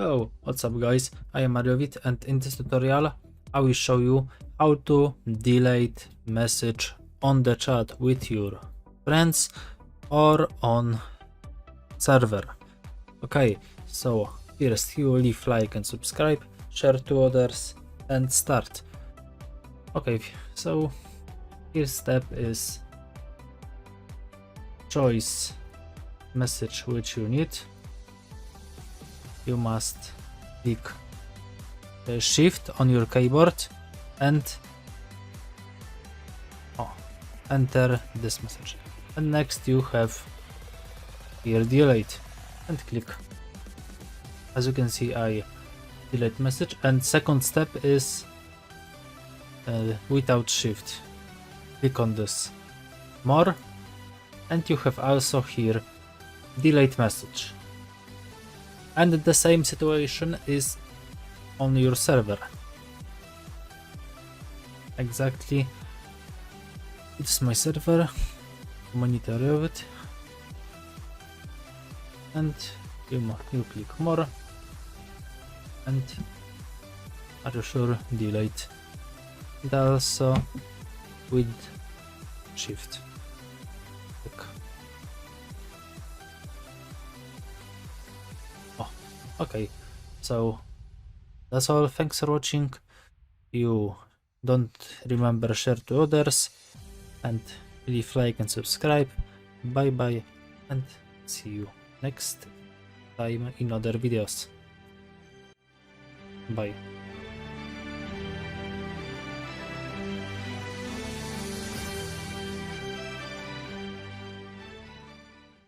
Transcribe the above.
Oh, what's up guys, I am Mariowit and in this tutorial I will show you how to delete message on the chat with your friends or on server. Okay, so first you leave like and subscribe, share to others and start. Okay, so first step is choose message which you need. You must click shift on your keyboard and enter this message, and next you have here delete and click. As you can see, I delete message, and second step is without shift, click on this more and you have also here delete message, and the same situation is on your server. Exactly, it's my server, monitor it, and you click more and are you sure delete, and also with shift click. Okay, so that's all. Thanks for watching. You don't remember share to others and leave like and subscribe. Bye bye and see you next time in other videos. Bye.